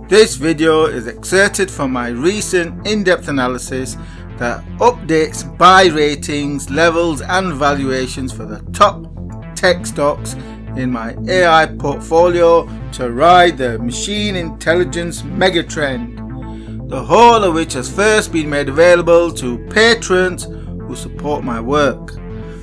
This video is excerpted from my recent in-depth analysis that updates buy ratings, levels and valuations for the top tech stocks in my AI portfolio to ride the machine intelligence megatrend, the whole of which has first been made available to patrons who support my work.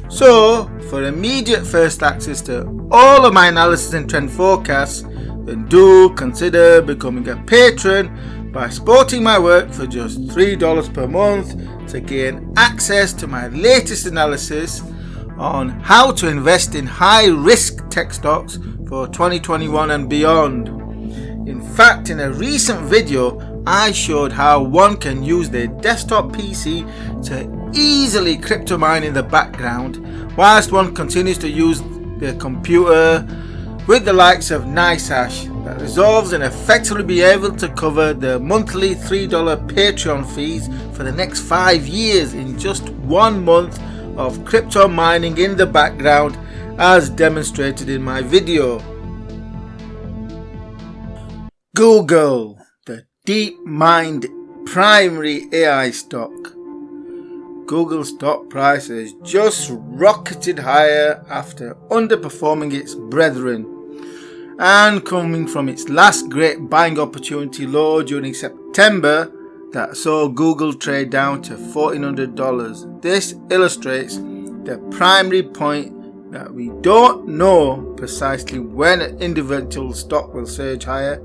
So, for immediate first access to all of my analysis and trend forecasts, then do consider becoming a patron by supporting my work for just $3 per month to gain access to my latest analysis on how to invest in high-risk tech stocks for 2021 and beyond. In fact, in a recent video, I showed how one can use their desktop PC to easily crypto mine in the background whilst one continues to use their computer with the likes of Nicehash that resolves in effectively be able to cover the monthly $3 Patreon fees for the next 5 years in just 1 month of crypto mining in the background, as demonstrated in my video. Google, the DeepMind primary AI stock. Google's stock price has just rocketed higher after underperforming its brethren and coming from its last great buying opportunity low during September that saw Google trade down to $1,400. This illustrates the primary point that we don't know precisely when an individual stock will surge higher,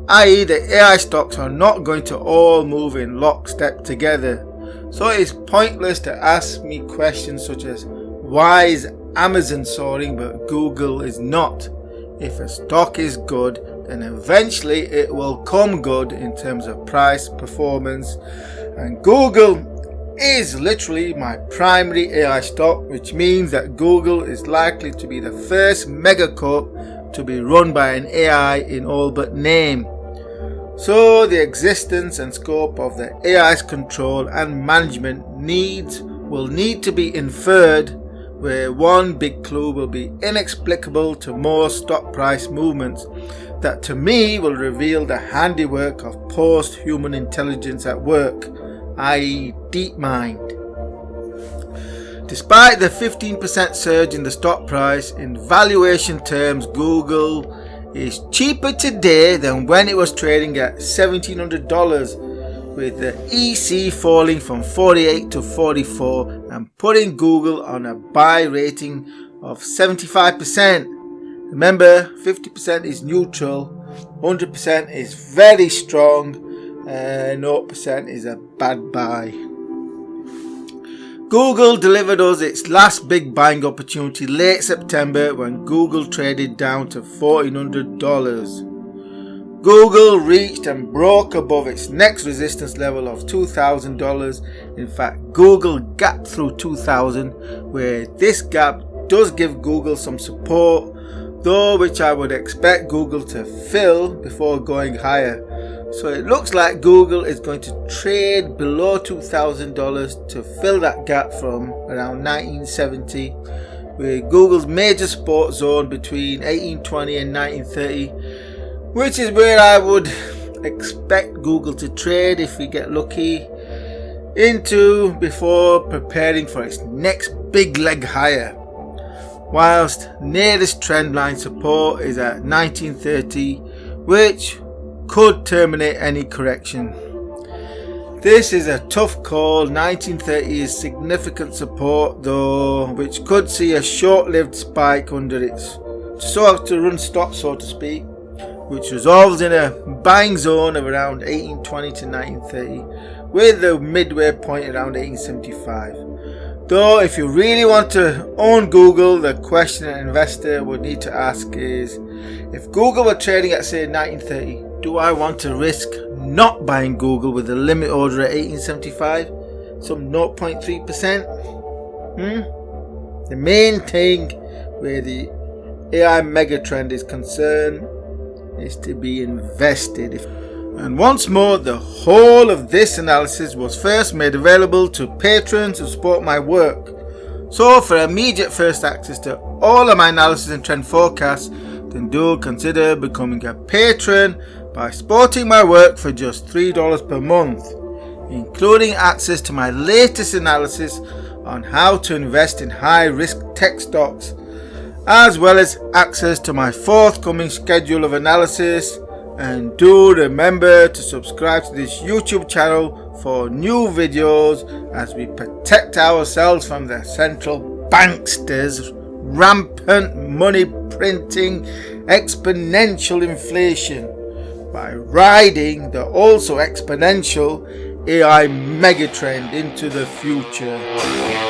i.e. the AI stocks are not going to all move in lockstep together. So it is pointless to ask me questions such as, why is Amazon soaring but Google is not? If a stock is good, then eventually it will come good in terms of price, performance, and Google is literally my primary AI stock, which means that Google is likely to be the first megacorp to be run by an AI in all but name. So the existence and scope of the AI's control and management will need to be inferred, where one big clue will be inexplicable to more stock price movements that to me will reveal the handiwork of post-human intelligence at work, i.e. DeepMind. Despite the 15% surge in the stock price, in valuation terms Google is cheaper today than when it was trading at $1,700, with the EC falling from 48 to 44 and putting Google on a buy rating of 75%. Remember, 50% is neutral, 100% is very strong, and 0% is a bad buy. Google delivered us its last big buying opportunity late September when Google traded down to $1,400. Google reached and broke above its next resistance level of $2,000. In fact, Google gapped through $2,000, where this gap does give Google some support, though which I would expect Google to fill before going higher. So it looks like Google is going to trade below $2,000 to fill that gap from around 1970, with Google's major support zone between 1820 and 1930, which is where I would expect Google to trade if we get lucky into before preparing for its next big leg higher. Whilst nearest trendline support is at 1930, which could terminate any correction. This is a tough call. 1930 is significant support though, which could see a short-lived spike under its to run stop, so to speak, which resolves in a buying zone of around 1820 to 1930, with the midway point around 1875. Though if you really want to own Google, the question an investor would need to ask is, if Google were trading at say 1930, do I want to risk not buying Google with a limit order at 1875? Some 0.3%? The main thing where the AI megatrend is concerned is to be invested. And once more, the whole of this analysis was first made available to patrons who support my work. So for immediate first access to all of my analysis and trend forecasts, then do consider becoming a patron by supporting my work for just $3 per month, including access to my latest analysis on how to invest in high risk tech stocks, as well as access to my forthcoming schedule of analysis. And do remember to subscribe to this YouTube channel for new videos as we protect ourselves from the central banksters' rampant money printing exponential inflation by riding the also exponential AI megatrend into the future.